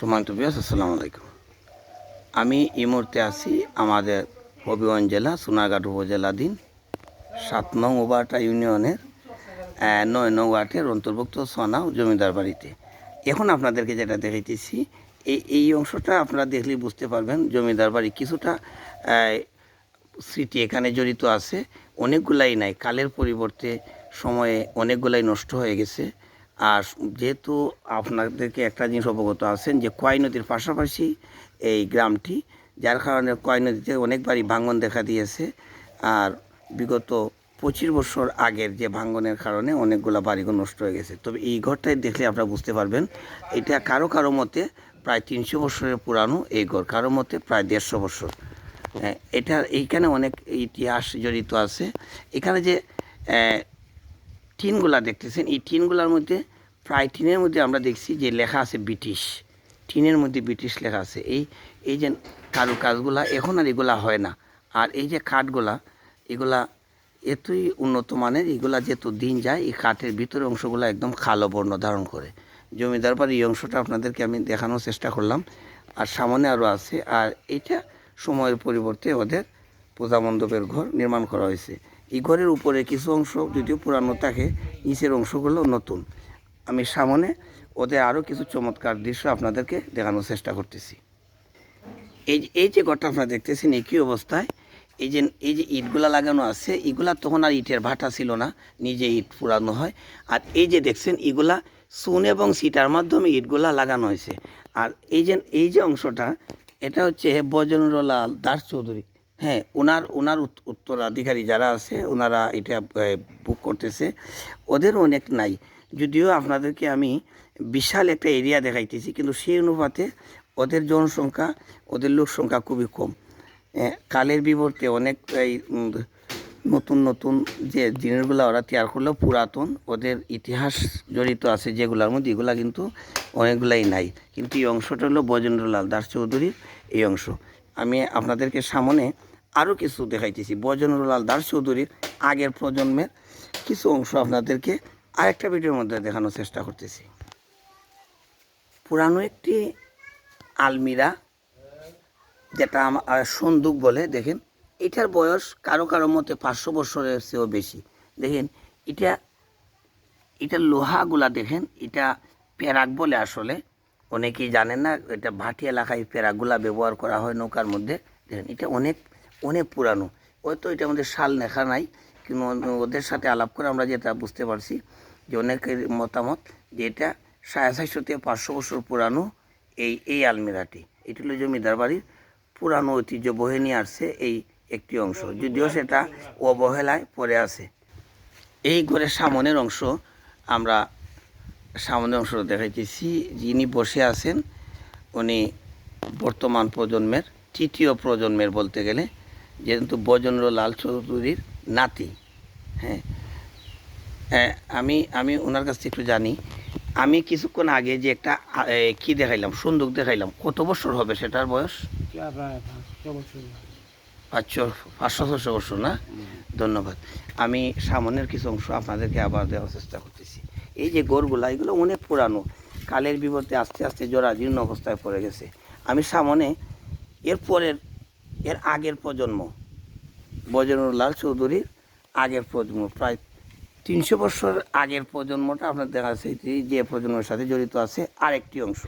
সম্মানিত ভিউয়ার্স, আসসালামু আলাইকুম। আমি এই মুহূর্তে আছি আমাদের হবিগঞ্জ জেলা সোনারঘাট উপজেলাধীন ৭ নং ওবাটা ইউনিয়নের ৯ নং ওয়ার্ডের অন্তর্ভুক্ত সোনাও জমিদার বাড়িতে। এখন আপনাদেরকে যেটা দেখাইতেছি, এই অংশটা আপনারা দেখলেই বুঝতে পারবেন জমিদার বাড়ি কিছুটা স্মৃতি এখানে জড়িত আছে। অনেকগুলাই নাই, কালের পরিবর্তে সময়ে অনেকগুলাই নষ্ট হয়ে গেছে। আর যেহেতু আপনাদেরকে একটা জিনিস অবগত আছেন যে কয় নদীর পাশাপাশি এই গ্রামটি, যার কারণে কয় নদীতে অনেকবারই ভাঙন দেখা দিয়েছে। আর বিগত 25 বছর আগের যে ভাঙনের কারণে অনেকগুলো বাড়িঘর নষ্ট হয়ে গেছে। তবে এই ঘরটাই দেখলে আপনারা বুঝতে পারবেন এটা কারো মতে প্রায় 300 বছরের পুরানো এই ঘর, কারো মতে প্রায় 150 বছর। এইখানে অনেক ইতিহাস জড়িত আছে। এখানে যে টিনগুলা দেখতেছেন, এই টিনগুলার মধ্যে প্রায় টিনের মধ্যে আমরা দেখছি যে লেখা আছে ব্রিটিশ। টিনের মধ্যে ব্রিটিশ লেখা আছে। এই যে কারুকাজগুলা এখন আর এগুলা হয় না। আর এই যে কাঠগুলা, এগুলা এতই উন্নত মানের, এগুলা যেহেতু দিন যায় এই কাঠের ভিতরের অংশগুলো একদম কালো বর্ণ ধারণ করে। জমিদার বাড়ির এই অংশটা আপনাদেরকে আমি দেখানোর চেষ্টা করলাম। আর সামনে আরও আছে। আর এইটা সময়ের পরিবর্তে ওদের পূজা মণ্ডপের ঘর নির্মাণ করা হয়েছে। এই ঘরের উপরে কিছু অংশ যদিও পুরানো থাকে, নিচের অংশগুলো নতুন। আমি সামনে ওদের আরও কিছু চমৎকার দৃশ্য আপনাদেরকে দেখানোর চেষ্টা করতেছি। এই যে ঘরটা আপনারা দেখতেছেন একই অবস্থায় এই যে ইটগুলা লাগানো আছে, এগুলা তখন আর ইটের ভাটা ছিল না, নিজে ইট পুরানো হয়। আর এই যে দেখছেন এগুলা চুন এবং সিটার মাধ্যমে ইটগুলা লাগানো হয়েছে। আর এই যে অংশটা, এটা হচ্ছে বজেন্দ্রলাল দাস চৌধুরী। হ্যাঁ, ওনার উত্তরাধিকারী যারা আছে ওনারা এটা বুক করতেছে। ওদের অনেক নাই, যদিও আপনাদেরকে আমি বিশাল একটা এরিয়া দেখাইতেছি, কিন্তু সেই অনুপাতে ওদের জনসংখ্যা, ওদের লোক সংখ্যা খুবই কম। কালের বিবর্তে অনেক নতুন যে জিনিসগুলো ওরা তৈরি করলেও পুরাতন ওদের ইতিহাস জড়িত আছে যেগুলোর মধ্যে, এগুলা কিন্তু অনেকগুলাই নাই। কিন্তু এই অংশটা হলো বজেন্দ্রলাল দাস চৌধুরীর এই অংশ। আমি আপনাদেরকে সামনে আরও কিছু দেখাইতেছি বজেন্দ্রলাল দাস চৌধুরীর আগের প্রজন্মের কিছু অংশ আপনাদেরকে আরেকটা ভিডিওর মধ্যে দেখানোর চেষ্টা করতেছি। পুরানো একটি আলমিরা, যেটা সন্দুক বলে, দেখেন এটার বয়স কারো মতে 500 বছরের চেয়েও বেশি। দেখেন এটা লোহাগুলা দেখেন, এটা পেরাক বলে। আসলে অনেকেই জানেন না, এটা ভাটি এলাকায় পেরাকগুলা ব্যবহার করা হয় নৌকার মধ্যে। দেখেন এটা অনেক পুরানো। হয়তো এটার মধ্যে সাল লেখা নাই, কিন্তু ওদের সাথে আলাপ করে আমরা যেটা বুঝতে পারছি যে অনেকের মতামত যে এটা 450 থেকে 500 বছর পুরানো এই আলমিরাটি। এটি হলো জমিদার বাড়ির পুরানো ঐতিহ্য বহে নিয়ে আসছে এই একটি অংশ, যদিও সেটা অবহেলায় পড়ে আছে। এই ঘরের সামনের অংশ আমরা দেখাইতেছি। যিনি বসে আছেন উনি বর্তমান প্রজন্মের তৃতীয় প্রজন্মের বলতে গেলে, যেহেতু বজেন্দ্রলাল চৌধুরীর নাতি। হ্যাঁ, আমি ওনার কাছ থেকে একটু জানি। আমি কিছুক্ষণ আগে যে একটা কি দেখাইলাম, সন্দুক দেখাইলাম, কত বছর হবে সেটার বয়স? 500-600 বছর না? ধন্যবাদ। আমি সামনের কিছু অংশ আপনাদেরকে আবার দেওয়ার চেষ্টা করতেছি। এই যে গড়গুলা, এগুলো অনেক পুরানো, কালের বিবর্তে আস্তে আস্তে জরাজীর্ণ অবস্থায় পড়ে গেছে। আমি সামনে এর আগের প্রজন্ম, বজেন্দ্রলাল চৌধুরীর আগের প্রজন্ম, প্রায় 300 বছর আগের প্রজন্মটা আপনার দেখা যাচ্ছে যে প্রজন্মের সাথে জড়িত আছে আরেকটি অংশ।